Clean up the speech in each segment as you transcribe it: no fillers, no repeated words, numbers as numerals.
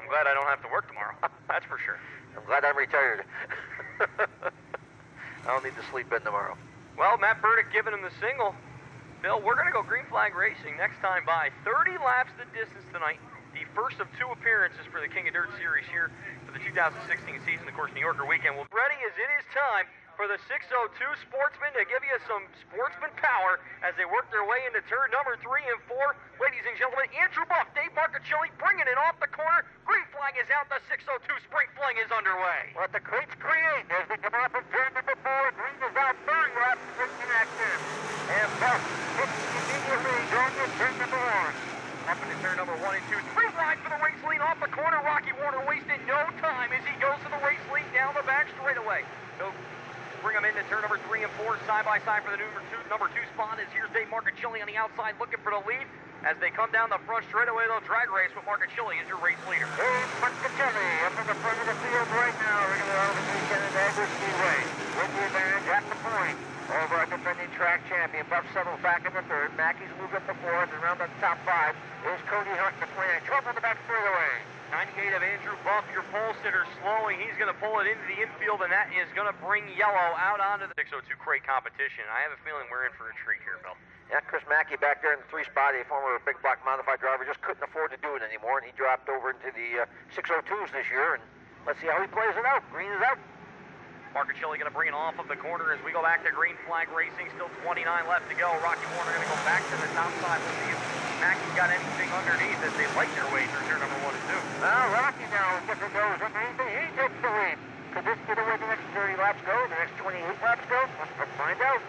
I'm glad I don't have to work tomorrow. That's for sure. I'm glad I'm retired. I don't need to sleep in tomorrow. Well, Matt Burdick giving him the signal. Bill, we're going to go green flag racing next time by. 30 laps the distance tonight. The first of 2 appearances for the King of Dirt Series here for the 2016 season. Of course, New Yorker weekend. Well, ready as it is time for the 602 Sportsman to give you some sportsman power as they work their way into turn number 3 and 4. Ladies and gentlemen, Andrew Buff, Dave Marcuccilli bringing it off the corner. Green flag is out. The 602 Spring Fling is underway. Let the crates create as they come off of turn number 4. Green is out. Third lap, switching action. And Buff hits immediately going to turn number 1. Up into turn number 1 and 2. 3 wide for the race lead off the corner. Rocky Warner wasted no time as he goes to the race lead down the back straightaway. So bring him into turn number 3 and 4, side by side for the number 2 spot. As here's Dave Marcuccilli on the outside looking for the lead. As they come down the front straightaway, they'll drag race with Marcuccilli as your race leader. Dave Marcuccilli up in the front of the field right now. Regular out of the weekend at Alger Speedway. With the advantage at the point over our defending track champion. Buff settles back in the 3rd. Mackey's moved up the 4th, and around the top 5 is Cody Hartman playing trouble in the back straightaway. 98 of Andrew Buff, your pole sitter, slowing. He's going to pull it into the infield, and that is going to bring yellow out onto the 602 crate competition. I have a feeling we're in for a treat here, Bill. Yeah, Chris Mackey back there in the 3 spot, a former big block modified driver, just couldn't afford to do it anymore, and he dropped over into the 602s this year, and let's see how he plays it out. Green is out. Marcuccilli going to bring it off of the corner as we go back to green flag racing. Still 29 left to go. Rocky Warner going to go back to the top side. We'll see if Mackey's got anything underneath as they light their way through turn number 1 and 2. Well, Rocky now is different goes underneath, and he takes the lead. Could this get away the next 30 laps go? The next 28 laps go? Let's find out.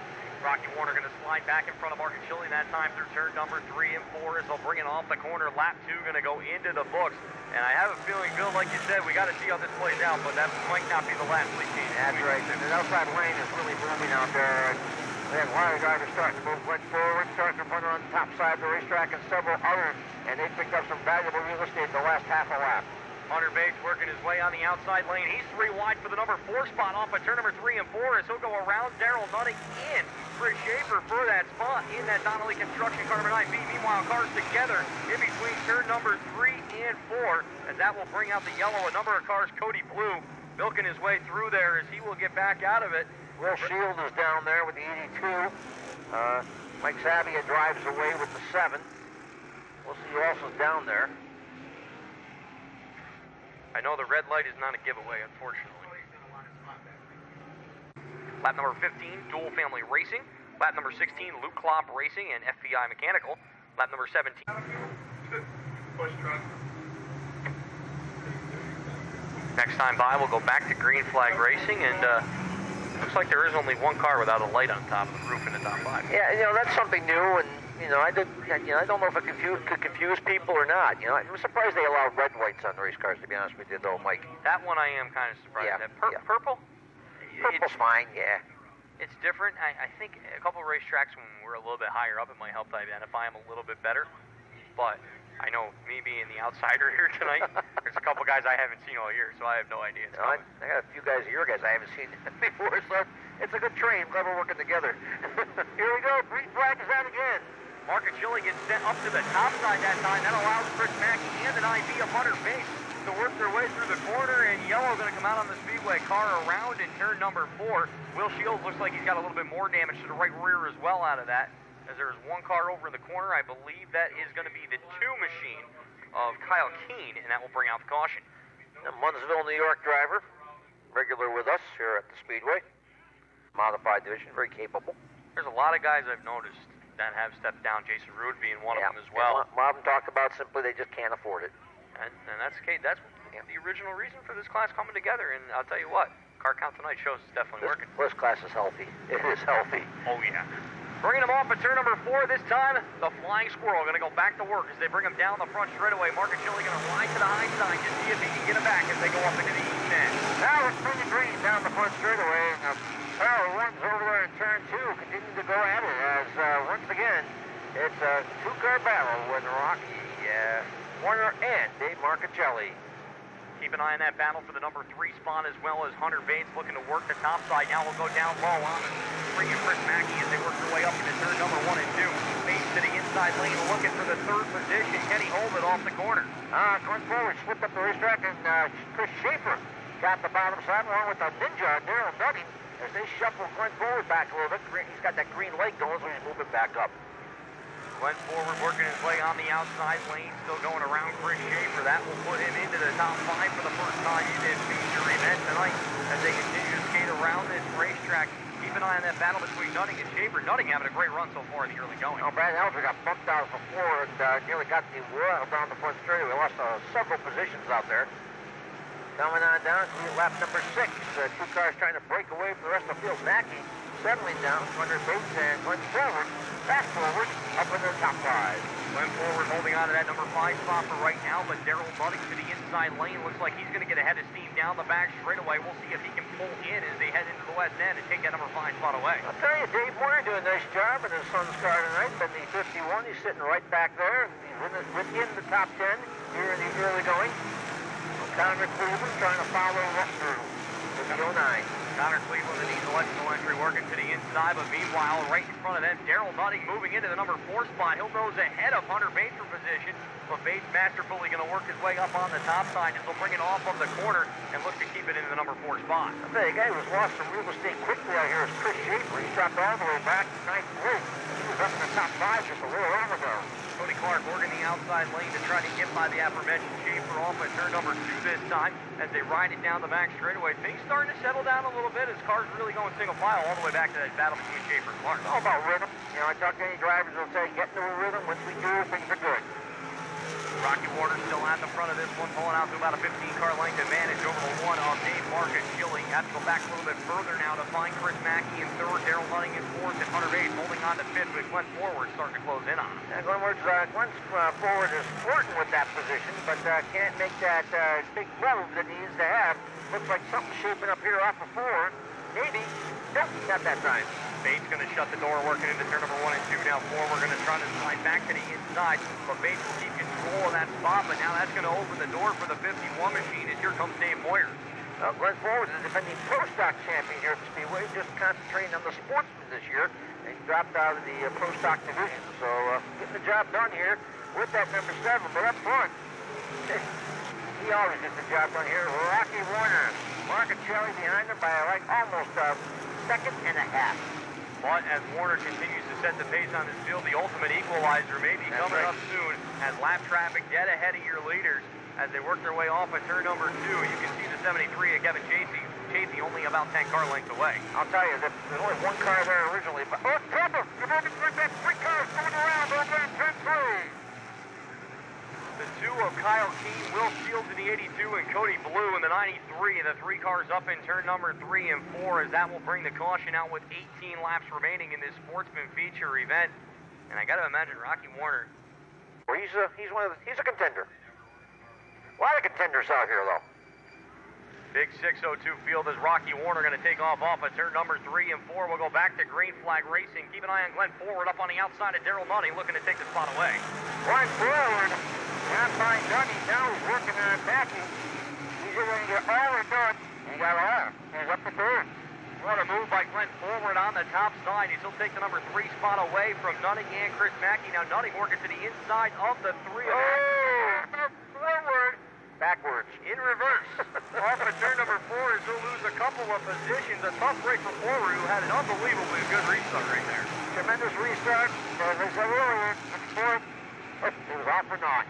Rocky Warner going to slide back in front of Marcuccilli that time through turn number 3 and 4 as they'll bring it off the corner. Lap 2 going to go into the books. And I have a feeling, Bill, like you said, we got to see how this plays out, but that might not be the last lead change. That's right. And the outside lane is really moving out there. We have a lot of drivers starting to move went forward, starting to run on the top side of the racetrack, and several others. And they picked up some valuable real estate the last half a lap. Hunter Bates working his way on the outside lane. He's 3 wide for the number 4 spot off of turn number 3 and 4 as he'll go around Darryl Nutting in for Schaffer for that spot in that Donnelly Construction car number 9B. Meanwhile, cars together in between turn number 3 and 4 as that will bring out the yellow. A number of cars, Cody Bleau, milking his way through there as he will get back out of it. Will Shield is down there with the 82. Mike Sabia drives away with the 7. We'll see who else is down there. I know the red light is not a giveaway, unfortunately. Lap number 15, Dual Family Racing. Lap number 16, Luke Klopp Racing and FBI Mechanical. Lap number 17. Push truck. Next time by, we'll go back to green flag racing, and looks like there is only 1 car without a light on top of the roof in the top 5. Yeah, that's something new, and I don't know if it could confuse people or not. I'm surprised they allow red lights on race cars, to be honest with you, though, Mike. That one I am kind of surprised at. Purple? Purple's fine, yeah. It's different. I think a couple of racetracks when we're a little bit higher up, it might help to identify them a little bit better. But I know me being the outsider here tonight, there's a couple guys I haven't seen all year, so I have no idea. I got a few guys, your guys, I haven't seen before, so it's a good train. Glad we're working together. Here we go. Green flag is out again. Marcuccilli gets sent up to the top side that time. That allows Chris Mackey and an IV of Hunter Bates to work their way through the corner, and yellow going to come out on the speedway car around in turn number 4. Will Shields looks like he's got a little bit more damage to the right rear as well out of that, as there's 1 car over in the corner. I believe that is going to be the 2 machine of Kyle Kiehn, and that will bring out the caution. The Munnsville, New York driver, regular with us here at the Speedway. Modified division, very capable. There's a lot of guys I've noticed that have stepped down, Jason Rood being one of them as well. A lot of them talk about simply they just can't afford it. And that's the case. That's the original reason for this class coming together, and I'll tell you what, car count tonight shows it's definitely working. This class is healthy. It is healthy. Oh, yeah. Bringing him off at turn number 4 this time, the Flying Squirrel going to go back to work as they bring him down the front straightaway. Marcuccilli going to ride to the high side to see if he can get it back as they go up into the east end. Now it's pretty green down the front straightaway. Power one's over there in turn 2, continue to go at it as once again it's a 2-car battle with Rocky Warner and Dave Marcuccilli. Keep an eye on that battle for the number 3 spot, as well as Hunter Bates looking to work the top side. Now we'll go down low on the Spring and Chris Mackey as they work their way up into turn number 1 and 2. Bates to the inside lane looking for the 3rd position. Can he hold it off the corner? Going forward, slipped up the racetrack, and Chris Schaffer got the bottom side along with the Ninja, Darryl Nutting, as they shuffle Glenn forward back a little bit. He's got that green leg going, so he's moving back up. Glenn forward working his way on the outside lane, still going around Chris Schaffer. That will put him into the top 5 for the first time in this feature event tonight as they continue to skate around this racetrack. Keep an eye on that battle between Nutting and Schaffer. Nutting having a great run so far in the early going. Oh, Brent Alger got bumped out before and nearly got the wheel down the front straightaway. Lost several positions out there. Coming on down to lap number 6. 2 cars trying to break away from the rest of the field. Mackey settling down, Hunter Bates and Glenn forward, back forward, up in the top 5. Glenn forward holding on to that number 5 spot for right now, but Darryl Nutting to the inside lane. Looks like he's going to get ahead of steam down the back straightaway. We'll see if he can pull in as they head into the west end and take that number 5 spot away. I'll tell you, Dave Moyer doing a nice job in his son's car tonight, but the 51, he's sitting right back there. He's within the top 10 here in the early going. Connor Cleveland trying to follow him up through with the 09. Connor Cleveland, the diesel electrical entry working to the inside, but meanwhile, right in front of them, Darryl Nutting moving into the number 4 spot. He'll nose ahead of Hunter Bates for position, but Bates masterfully going to work his way up on the top side as he'll bring it off of the corner and look to keep it into the number 4 spot. I tell you, a guy who's lost some real estate quickly out here is Chris Schaffer. He's dropped all the way back to 9th place. He was up in the top 5 just a little while ago. Cody Clark working the outside lane to try to get by the aforementioned Schaffer off at turn number 2 this time as they ride it down the back straightaway. Things starting to settle down a little bit as cars really going single file all the way back to that battle between Schaffer and Clark. It's all about rhythm. You know, I talk to any drivers who'll say, get into a rhythm. Once we do, things are good. Rocky Warner still at the front of this one, pulling out to about a 15-car length advantage over the one of Dave Marcuccilli. Have to go back a little bit further now to find Chris Mackey in 3rd, Darryl Nutting in 4th, and Hunter Bates holding on to 5th, with Glenn forward starting to close in on him. Glenn's forward is flirting with that position, but can't make that big move that he needs to have. Looks like something's shaping up here off of 4. Maybe. Nope, not that time. Bates going to shut the door, working into turn number 1 and 2. Now 4, we're going to try to slide back to the inside, but Bates will keep control of that spot, but now that's going to open the door for the 51 machine as here comes Dave Moyer. Glenn Forward is the defending Pro Stock champion here at the Speedway, just concentrating on the Sportsman this year, and he dropped out of the Pro Stock division, so getting the job done here with that number 7, but up front, he always gets the job done here. Rocky Warner, Marcuccilli behind him by like almost a second and a half. But as Warner continues to set the pace on this field, the ultimate equalizer may be coming up soon as lap traffic dead ahead of your leaders as they work their way off at turn number 2. You can see the 73 of Kevin Chaffee only about 10 car lengths away. I'll tell you, there's only 1 car there originally, but oh, trouble! You're moving like that 3 cars going around over there in turn 3. The 2 of Kyle Kiehn, Will Shields in the 82, and Cody Bleau in the 93. The 3 cars up in turn number 3 and 4 as that will bring the caution out with 18 laps remaining in this Sportsman feature event. And I got to imagine Rocky Warner. Well, he's a contender. A lot of contenders out here, though. Big 602 field as Rocky Warner going to take off at turn number 3 and 4. We'll go back to green flag racing. Keep an eye on Glenn forward up on the outside of Darryl Nutting, looking to take the spot away. Glenn forward. Not by Nutting. Now he's working on Mackey. He's going to get all or done. He got all. He's up to 3rd. What a move by Glenn forward on the top side. He'll take the number 3 spot away from Nutting and Chris Mackey. Now Nutting working to the inside of the 3. Forward. Backwards. In reverse. Off at turn number 4 as he'll lose a couple of positions. A tough break for forward, who had an unbelievably good restart right there. Tremendous restart. As I said earlier, it was off or not.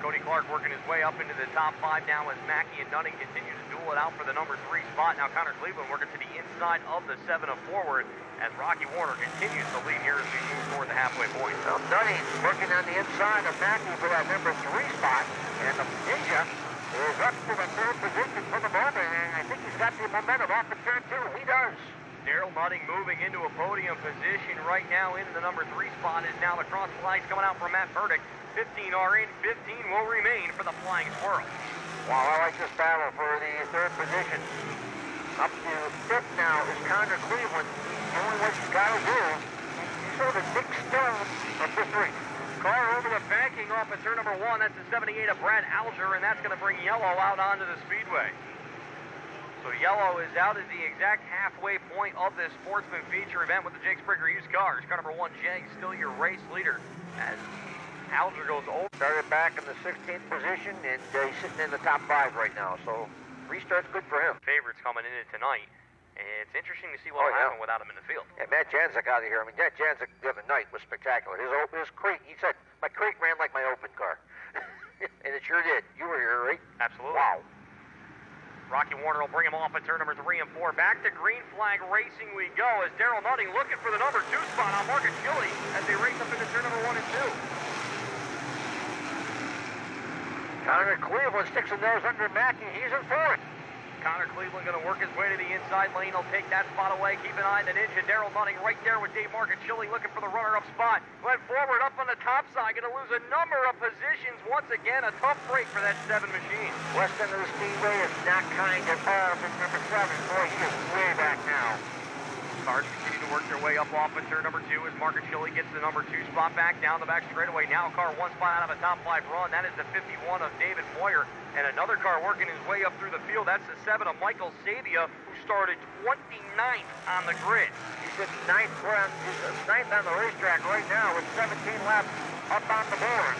Cody Clark working his way up into the top 5 now as Mackey and Nutting continue to duel it out for the number 3 spot. Now Connor Cleveland working to the inside of the 7 of forward as Rocky Warner continues to lead here as we move toward the halfway point. Well, Nutting working on the inside of Mackey for that number 3 spot, and the Ninja is up to the 3rd position for the moment, and I think he's got the momentum off the turn 2. He does. Darryl Nutting moving into a podium position right now into the number 3 spot is now the cross flags coming out from Matt Burdick. 15 are in, 15 will remain for the Flying Squirrel. Wow, I like this battle for the 3rd position. Up to 5th now is Connor Cleveland. The only what he's got to do, he's sort of Nick Stone of this race. Car over the banking off at turn number 1. That's the 78 of Brent Alger, and that's going to bring Yellow out onto the speedway. So Yellow is out at the exact halfway point of this Sportsman feature event with the Jake Sprigger used cars. Car number 1, Jake, still your race leader as Alger goes over. Started back in the 16th position, and he's sitting in the top 5 right now, so restart's good for him. Favorites coming in tonight. It's interesting to see what will happen without him in the field. Yeah, Matt Janzik out of here. I mean, Matt Janzik the other night was spectacular. His crate, he said, my crate ran like my open car. And it sure did. You were here, right? Absolutely. Wow. Rocky Warner will bring him off at turn number 3 and 4. Back to green flag racing we go as Darryl Nutting looking for the number 2 spot on Marcuccilli as they race up into turn number 1 and 2. Connor Cleveland sticks a nose under Mackey. He's in 4th. Connor Cleveland going to work his way to the inside lane. He'll take that spot away. Keep an eye on the Ninja. Darryl Nutting right there with Dave Marcuccilli looking for the runner-up spot. Went forward up on the top side. Going to lose a number of positions. Once again, a tough break for that 7 machine. West end of the speedway is not kind at all to number 7. Boy, he is way back now. Cars continue to work their way up off at turn number 2 as Marcuccilli gets the number 2 spot back down the back straightaway. Now car 1 spot out of a top 5 run. That is the 51 of David Moyer. And another car working his way up through the field. That's the 7 of Michael Sabia, who started 29th on the grid. He's at 9th on the racetrack right now with 17 laps up on the board.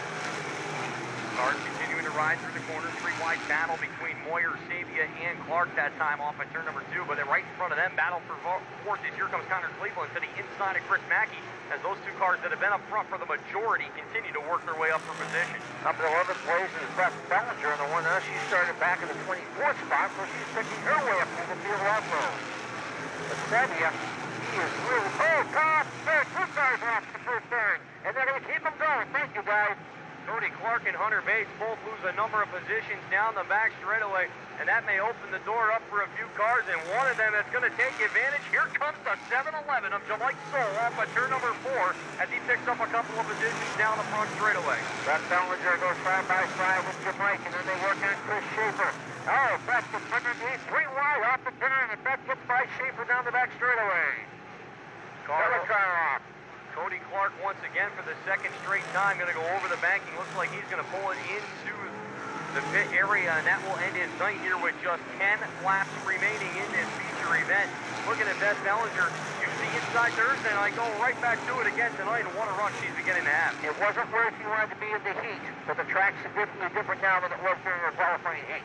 Cars continuing to ride through the corner. 3-wide battle between Moyer, Sabia, and Clark that time off at turn number 2. But then right in front of them, battle for 4th is here comes Connor Cleveland to the inside of Chris Mackey as those 2 cars that have been up front for the majority continue to work their way up for position. Up in 11th place is Beth Bellinger, and the one she started back in the 24th spot, so she's picking her way up through the field also. But Sabia, he is really, top third, 2 cars off the first turn, and they're going to keep them going. Thank you, guys. Cody Clark and Hunter Bates both lose a number of positions down the back straightaway, and that may open the door up for a few cars, and one of them that's going to take advantage. Here comes the 7-11 of JaMike Sowle off at turn number 4 as he picks up a couple of positions down the front straightaway. Beth Bellinger goes side by side with JaMike, and then they work on Chris Schaffer. Oh, Beth gets underneath, 3 wide off the turn, and Beth gets by Schaffer down the back straightaway. Another car off. Cody Clark once again for the 2nd straight time going to go over the banking. Looks like he's going to pull it into the pit area, and that will end his night here with just 10 laps remaining in this feature event. Looking at Beth Bellinger, usually inside Thursday night, go right back to it again tonight, and what a run she's beginning to have. It wasn't where she wanted to be in the heat, but the track's significantly different now than it was during her qualifying heat.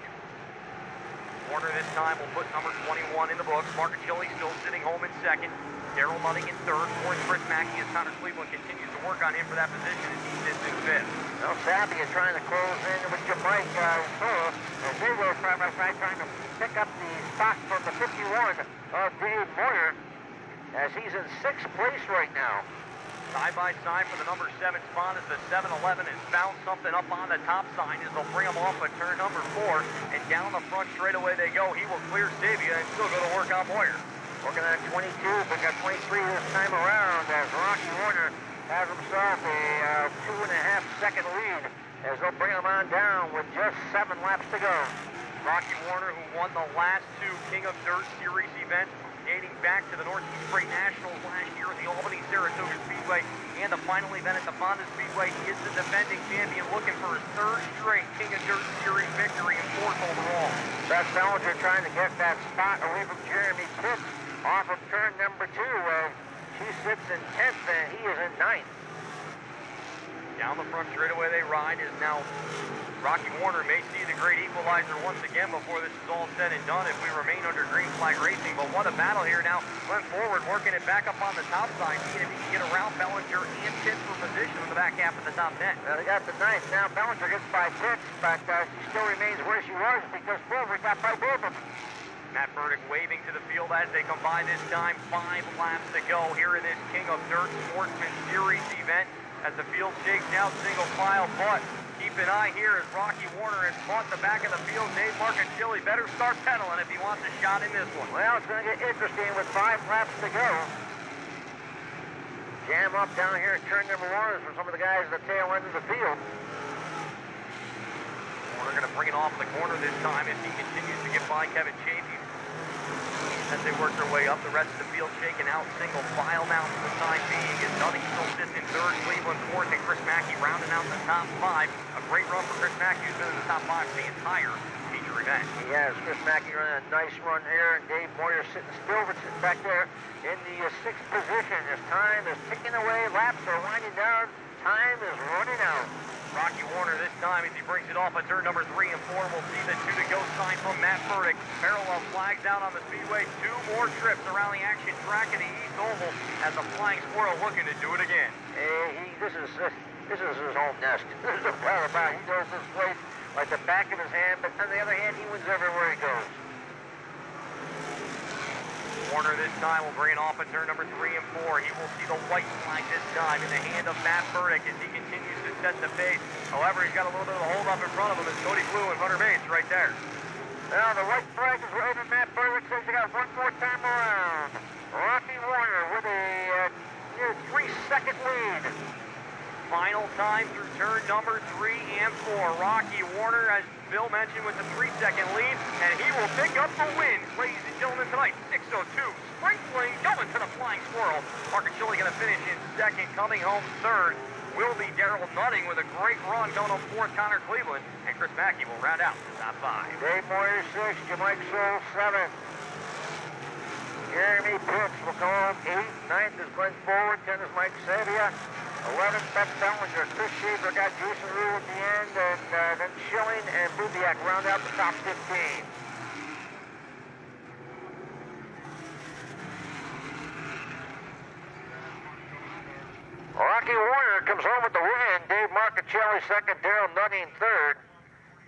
Warner this time will put number 21 in the books. Marcuccilli still sitting home in 2nd. Darryl Nutting in 3rd. 4th, Chris Mackey as Connor Cleveland continues to work on him for that position as he sits in 5th. Now Sabia trying to close in with JaMike Sowle as they go side by side trying to pick up the spot from the 51 of Dave Moyer as he's in 6th place right now. Side by side for the number 7 spot as the 7-11 has found something up on the top side as they'll bring him off at turn number 4, and down the front straightaway they go. He will clear Sabia and still go to work on Moyer. Working on 22, but got 23 this time around as Rocky Warner has himself a 2.5-second lead as they'll bring him on down with just 7 laps to go. Rocky Warner, who won the last 2 King of Dirt Series events dating back to the Northeast Freight Nationals last year at the Albany Saratoga Speedway and the final event at the Fonda Speedway. He is the defending champion looking for his 3rd straight King of Dirt Series victory and 4th overall. Beth Bellinger trying to get that spot away from Jeremy Pitts off of turn number 2. She sits in 10th and he is in 9th. Down the front straightaway they ride is now Rocky Warner may see the great equalizer once again before this is all said and done if we remain under green flag racing. But what a battle here now. Went forward, working it back up on the top side, seeing if he can get around Bellinger and Pitts for position in the back half of the top 10. Well, they got the 9th. Now Bellinger gets by Pitts, but she still remains where she was because Fulver got by both of them. Matt Burdick waving to the field as they come by this time. 5 laps to go here in this King of Dirt Sportsman Series event as the field shakes out single file. But keep an eye here as Rocky Warner has caught the back of the field. Dave Marcuccilli better start pedaling if he wants a shot in this one. Well, it's going to get interesting with 5 laps to go. Jam up down here at turn number 1 for some of the guys at the tail end of the field. Warner going to bring it off the corner this time as he continues to get by Kevin Chaffee. as they work their way up. The rest of the field shaking out single file now for the time being. As Nutting still sits in third, Cleveland fourth, and Chris Mackey rounding out the top five. A great run for Chris Mackey, who's been in the top five the entire feature event. He has. Chris Mackey running a nice run here, and Dave Moyer sitting still, but sitting back there in the sixth position. As time is ticking away, laps are winding down, time is running out. Rocky Warner this time as he brings it off at turn number 3 and 4. We'll see the 2 to go sign from Matt Burdick. Parallel flags out on the speedway. 2 more trips around the action track in the East Oval as the Flying Squirrel looking to do it again. This is his home nest. There's no doubt about it. He knows this place like the back of his hand, but on the other hand, he wins everywhere he goes. Warner this time will bring it off at turn number 3 and 4. He will see the white flag this time in the hand of Matt Burdick as he continues to set the pace. However, he's got a little bit of a hold up in front of him as Cody Bleau and Hunter Bates right there. Now the white flag is waving. Matt Burdick says he got one more time around. Rocky Warner with a near 3-second lead. Final time through turn number 3 and 4. Rocky Warner, as Bill mentioned, with the 3-second lead, and he will pick up the win. Ladies and gentlemen, tonight, 6:02. Spring Fling going to the Flying Squirrel. Marcuccilli going to finish in second, coming home third will be Darryl Nutting with a great run going on fourth, Connor Cleveland, and Chris Mackey will round out the top 5. Dave Moyer 6, JaMike Sowle 7. Jeremy Pitts will come on 8. 9th is Glenn Forward. 10 is Mike Sabia. 11, Beth Bellinger. Chris Schaffer got Juice and Rood at the end, and then Schilling and Bublak round out the top 15. Rocky Warner comes home with the win. Dave Marcuccilli second, Darryl Nutting third.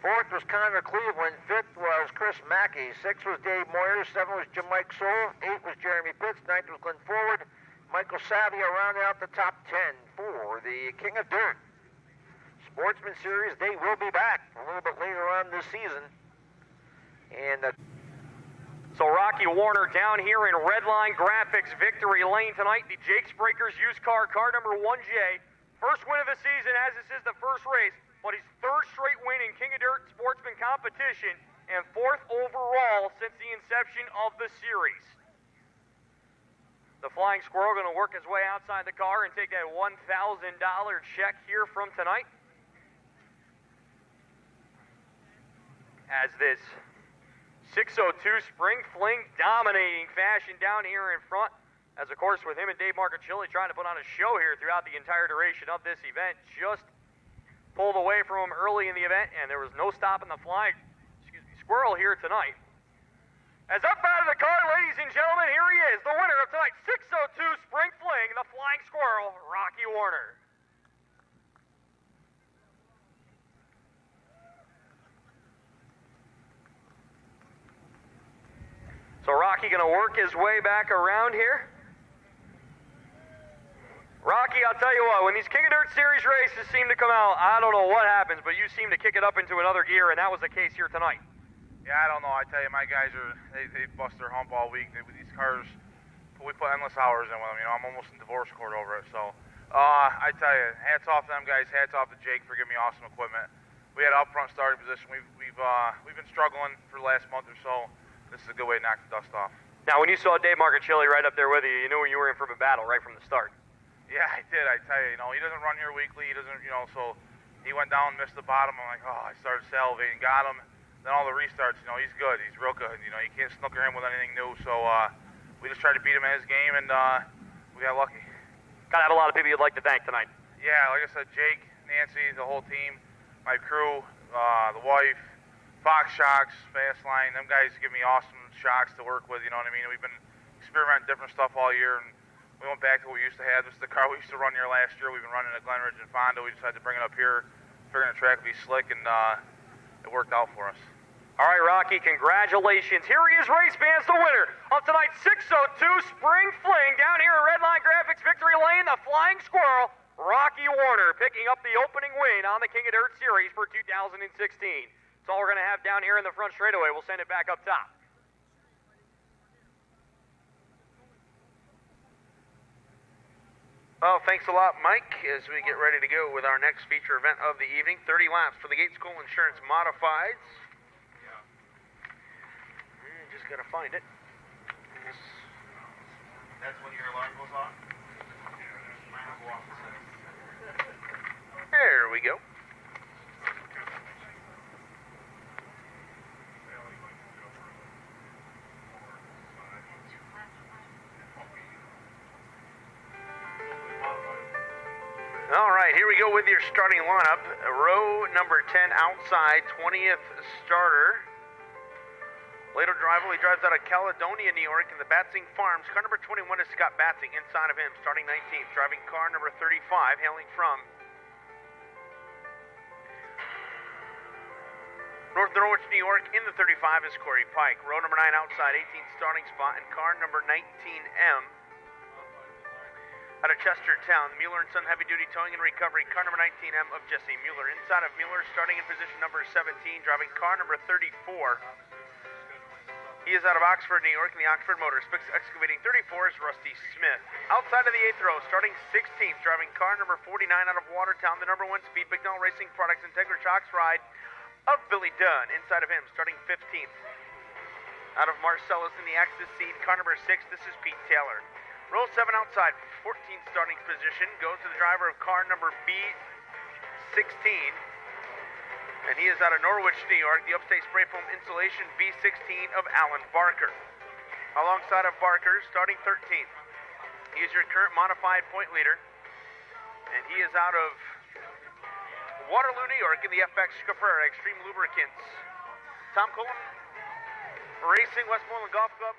4th was Connor Cleveland. 5th was Chris Mackey. 6th was Dave Moyer. 7th was JaMike Sowle. 8th was Jeremy Pitts. 9th was Glenn Forward. Michael Sabia rounded out the top 10 for the King of Dirt. Sportsman Series, they will be back a little bit later on this season. And so Rocky Warner down here in Redline Graphics Victory Lane tonight. The Jake's Breakers used car number 1J. First win of the season, as this is the first race, but his 3rd straight win in King of Dirt Sportsman competition and 4th overall since the inception of the series. The Flying Squirrel going to work his way outside the car and take a $1,000 check here from tonight. As this 6:02 Spring Fling dominating fashion down here in front. As of course with him and Dave Marcuccilli trying to put on a show here throughout the entire duration of this event. Just pulled away from him early in the event and there was no stopping the Flying Squirrel here tonight. As up out of the car, ladies and gentlemen, here he is, the winner of tonight's 6:02 Spring Fling, the Flying Squirrel, Rocky Warner. So Rocky going to work his way back around here. Rocky, I'll tell you what, when these King of Dirt Series races seem to come out, I don't know what happens, but you seem to kick it up into another gear, and that was the case here tonight. Yeah, I don't know. I tell you, my guys they bust their hump all week. With these cars, we put endless hours in with them. You know, I'm almost in divorce court over it. So, I tell you, hats off to them guys. Hats off to Jake for giving me awesome equipment. We had up front starting position. We've been struggling for the last month or so. This is a good way to knock the dust off. Now, when you saw Dave Marcuccilli right up there with you, you knew you were in for a battle right from the start. Yeah, I did. I tell you, he doesn't run here weekly. He doesn't, so he went down, missed the bottom. I'm like, I started salivating, got him. Then all the restarts, he's good. He's real good. You can't snooker him with anything new. So we just tried to beat him in his game, and we got lucky. Gotta have a lot of people you'd like to thank tonight. Yeah, like I said, Jake, Nancy, the whole team, my crew, the wife, Fox Shocks, Fastline. Them guys give me awesome shocks to work with. You know what I mean? We've been experimenting different stuff all year, and we went back to what we used to have. This is the car we used to run here last year. We've been running at Glenridge and Fonda. We decided to bring it up here, figuring the track would be slick, and it worked out for us. All right, Rocky, congratulations. Here he is, race fans, the winner of tonight's 6:02 Spring Fling down here at Redline Graphics Victory Lane, the Flying Squirrel, Rocky Warner, picking up the opening win on the King of Dirt Series for 2016. That's all we're going to have down here in the front straightaway. We'll send it back up top. Well, thanks a lot, Mike, as we get ready to go with our next feature event of the evening. 30 laps for the Gates School Insurance Modifieds. Just got to find it. That's when your alarm goes off? There we go. All right, here we go with your starting lineup. Row number 10 outside, 20th starter. Later driver, he drives out of Caledonia, New York, in the Batsing Farms. Car number 21 is Scott Batsing. Inside of him, starting 19th, driving car number 35, hailing from North Norwich, New York. In the 35 is Corey Pike. Row number 9 outside, 18th starting spot, and car number 19M. Out of Chestertown, Mueller & Son Heavy Duty Towing and Recovery, car number 19M of Jesse Mueller. Inside of Mueller, starting in position number 17, driving car number 34. He is out of Oxford, New York, in the Oxford Motor. Spix Excavating 34 is Rusty Smith. Outside of the 8th row, starting 16th, driving car number 49 out of Watertown, the number 1 Speed McDonald Racing Products Integra Shocks ride of Billy Dunn. Inside of him, starting 15th. Out of Marcellus in the Axis seat, car number 6, this is Pete Taylor. Row 7 outside, 14th starting position, goes to the driver of car number B16. And he is out of Norwich, New York, the Upstate Spray Foam Insulation B16 of Alan Barker. Alongside of Barker, starting 13th. He is your current modified point leader. And he is out of Waterloo, New York, in the FX Schaffer Extreme Lubricants. Tom Cullen, Racing Westmoreland Golf Club.